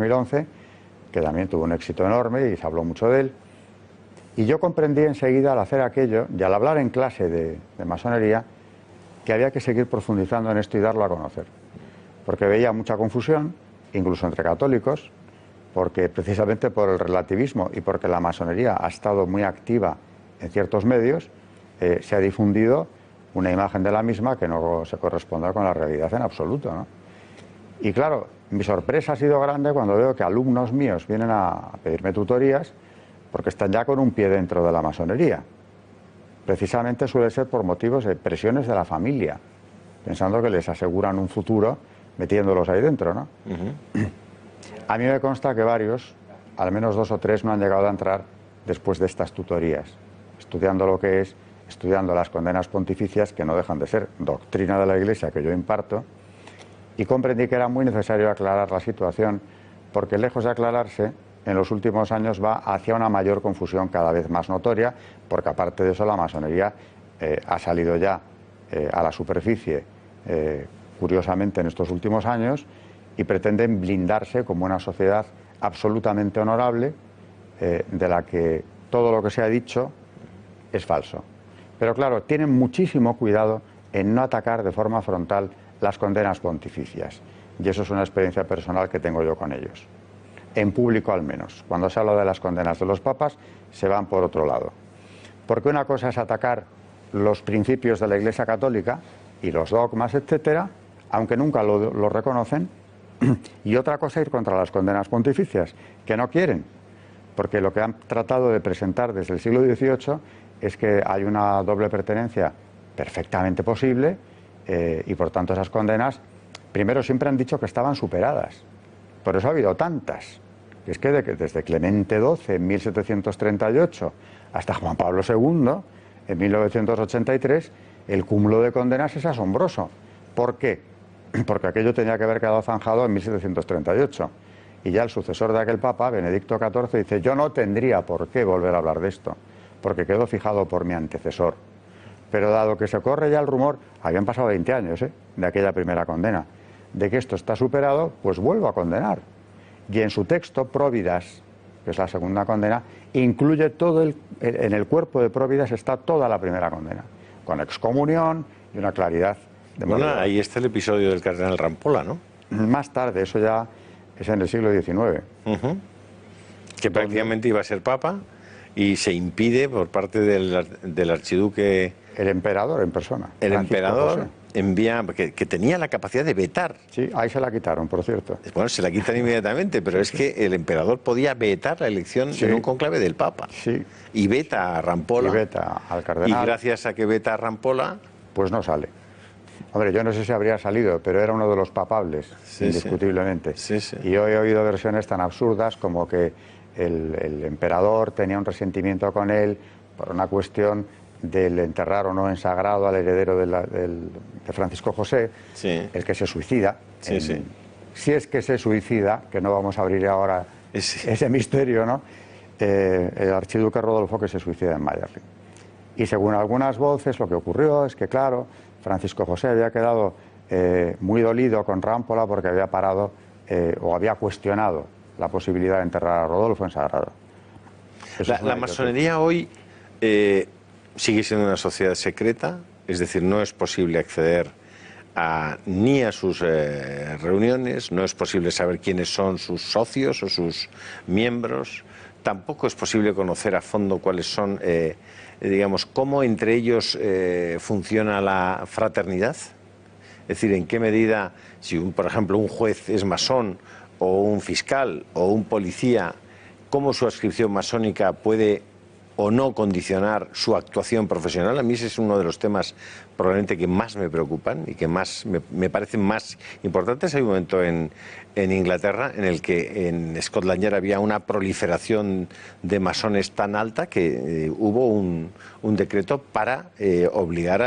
2011, que también tuvo un éxito enorme y se habló mucho de él. Y yo comprendí enseguida al hacer aquello y al hablar en clase de masonería que había que seguir profundizando en esto y darlo a conocer. Porque veía mucha confusión, incluso entre católicos, porque precisamente por el relativismo y porque la masonería ha estado muy activa en ciertos medios, se ha difundido una imagen de la misma que no se corresponde con la realidad en absoluto, ¿no? Y claro, mi sorpresa ha sido grande cuando veo que alumnos míos vienen a pedirme tutorías porque están ya con un pie dentro de la masonería. Precisamente suele ser por motivos de presiones de la familia, pensando que les aseguran un futuro metiéndolos ahí dentro, ¿no? A mí me consta que varios, al menos 2 o 3, no han llegado a entrar después de estas tutorías, estudiando lo que es, estudiando las condenas pontificias, que no dejan de ser doctrina de la Iglesia que yo imparto, y comprendí que era muy necesario aclarar la situación, porque lejos de aclararse, en los últimos años va hacia una mayor confusión cada vez más notoria, porque aparte de eso la masonería ha salido ya a la superficie, curiosamente en estos últimos años, y pretenden blindarse como una sociedad absolutamente honorable, de la que todo lo que se ha dicho es falso. Pero claro, tienen muchísimo cuidado en no atacar de forma frontal las condenas pontificias. Y eso es una experiencia personal que tengo yo con ellos. En público al menos. Cuando se habla de las condenas de los papas, se van por otro lado. Porque una cosa es atacar los principios de la Iglesia Católica y los dogmas, etcétera, aunque nunca lo reconocen, y otra cosa ir contra las condenas pontificias, que no quieren, porque lo que han tratado de presentar desde el siglo XVIII es que hay una doble pertenencia perfectamente posible, y por tanto esas condenas, primero siempre han dicho que estaban superadas. Por eso ha habido tantas. Es que desde Clemente XII en 1738 hasta Juan Pablo II en 1983, el cúmulo de condenas es asombroso. ¿Por qué? Porque aquello tenía que haber quedado zanjado en 1738. Y ya el sucesor de aquel papa, Benedicto XIV, dice: yo no tendría por qué volver a hablar de esto, porque quedó fijado por mi antecesor. Pero dado que se corre ya el rumor, habían pasado 20 años de aquella primera condena, de que esto está superado, pues vuelvo a condenar. Y en su texto, Providas, que es la segunda condena, incluye todo en el cuerpo de Providas está toda la primera condena, con excomunión y una claridad de Bueno, manera. ahí está el episodio del cardenal Rampolla, ¿no? Más tarde, eso ya es en el siglo XIX. Que prácticamente iba a ser papa y se impide por parte del archiduque. El emperador en persona. El Francisco emperador José. envía, que tenía la capacidad de vetar. Sí, ahí se la quitaron, por cierto. Bueno, se la quitan inmediatamente, pero es que el emperador podía vetar la elección en un conclave del papa. Sí. Y veta a Rampolla. Y veta al cardenal. Y gracias a que veta a Rampolla, pues no sale. Hombre, yo no sé si habría salido, pero era uno de los papables, indiscutiblemente. Y yo he oído versiones tan absurdas como que el emperador tenía un resentimiento con él por una cuestión del enterrar o no en sagrado al heredero de Francisco José, el que se suicida. Si es que se suicida, que no vamos a abrir ahora ese misterio, ¿no? El archiduque Rodolfo, que se suicida en Mayerling. Y según algunas voces, lo que ocurrió es que, claro, Francisco José había quedado muy dolido con Rampolla porque había parado o había cuestionado la posibilidad de enterrar a Rodolfo en sagrado. La masonería hoy sigue siendo una sociedad secreta, es decir, no es posible acceder ni a sus reuniones, no es posible saber quiénes son sus socios o sus miembros, tampoco es posible conocer a fondo cuáles son, digamos, cómo entre ellos funciona la fraternidad, es decir, en qué medida, si por ejemplo un juez es masón o un fiscal o un policía, cómo su adscripción masónica puede o no condicionar su actuación profesional. A mí ese es uno de los temas probablemente que más me preocupan y que más me parecen más importantes. Hay un momento en Inglaterra en el que en Scotland Yard había una proliferación de masones tan alta que hubo un decreto para obligar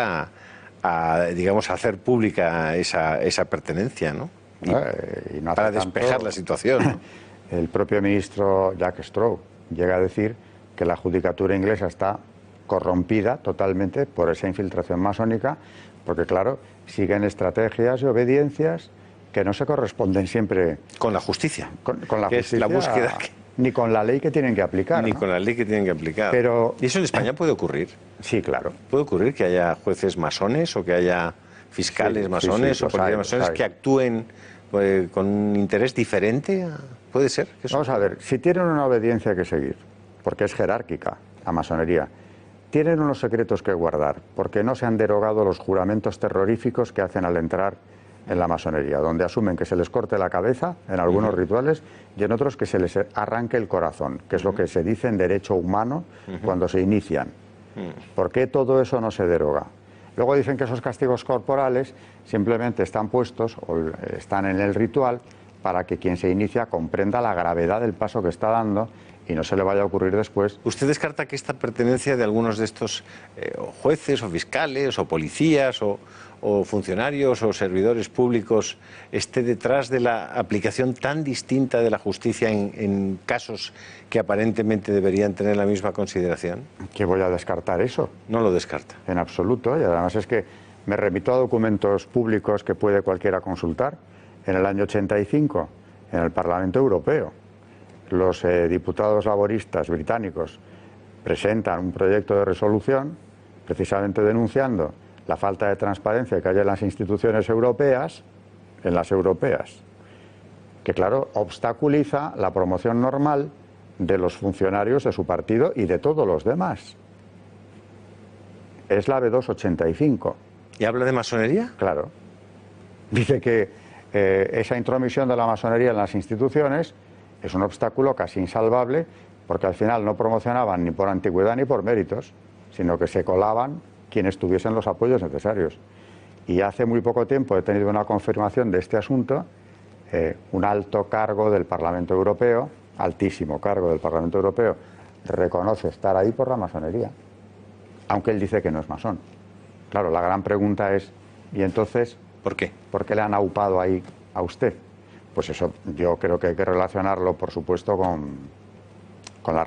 a, digamos, a hacer pública esa pertenencia, ¿no? Y no para despejar la situación, ¿no? El propio ministro Jack Straw llega a decir que la judicatura inglesa está corrompida totalmente por esa infiltración masónica, porque claro, siguen estrategias y obediencias que no se corresponden siempre con la justicia. Con la que justicia, es la búsqueda ni con la ley que tienen que aplicar. Ni ¿no? con la ley que tienen que aplicar. Pero, ¿y eso en España puede ocurrir? Sí, claro. ¿Puede ocurrir que haya jueces masones o que haya fiscales masones o policías masones que actúen con un interés diferente? ¿Puede ser? Vamos a ver, si tienen una obediencia que seguir, porque es jerárquica la masonería, tienen unos secretos que guardar, porque no se han derogado los juramentos terroríficos que hacen al entrar en la masonería, donde asumen que se les corte la cabeza en algunos rituales y en otros que se les arranque el corazón, que es lo que se dice en derecho humano cuando se inician. ¿Por qué todo eso no se deroga? Luego dicen que esos castigos corporales simplemente están puestos o están en el ritual para que quien se inicia comprenda la gravedad del paso que está dando y no se le vaya a ocurrir después. ¿Usted descarta que esta pertenencia de algunos de estos jueces o fiscales o policías o funcionarios o servidores públicos esté detrás de la aplicación tan distinta de la justicia en casos que aparentemente deberían tener la misma consideración? ¿Que voy a descartar eso? No lo descarta. En absoluto, y además es que me remito a documentos públicos que puede cualquiera consultar. En el año 85, en el Parlamento Europeo, los diputados laboristas británicos presentan un proyecto de resolución precisamente denunciando la falta de transparencia que hay en las instituciones europeas, que claro, obstaculiza la promoción normal de los funcionarios de su partido y de todos los demás. Es la B285. ¿Y habla de masonería? Claro. Dice que esa intromisión de la masonería en las instituciones es un obstáculo casi insalvable porque al final no promocionaban ni por antigüedad ni por méritos, sino que se colaban quienes tuviesen los apoyos necesarios. Y hace muy poco tiempo he tenido una confirmación de este asunto, un alto cargo del Parlamento Europeo, altísimo cargo del Parlamento Europeo, reconoce estar ahí por la masonería, aunque él dice que no es masón. Claro, la gran pregunta es, ¿y entonces por qué? ¿Por qué le han aupado ahí a usted? Pues eso yo creo que hay que relacionarlo, por supuesto, con la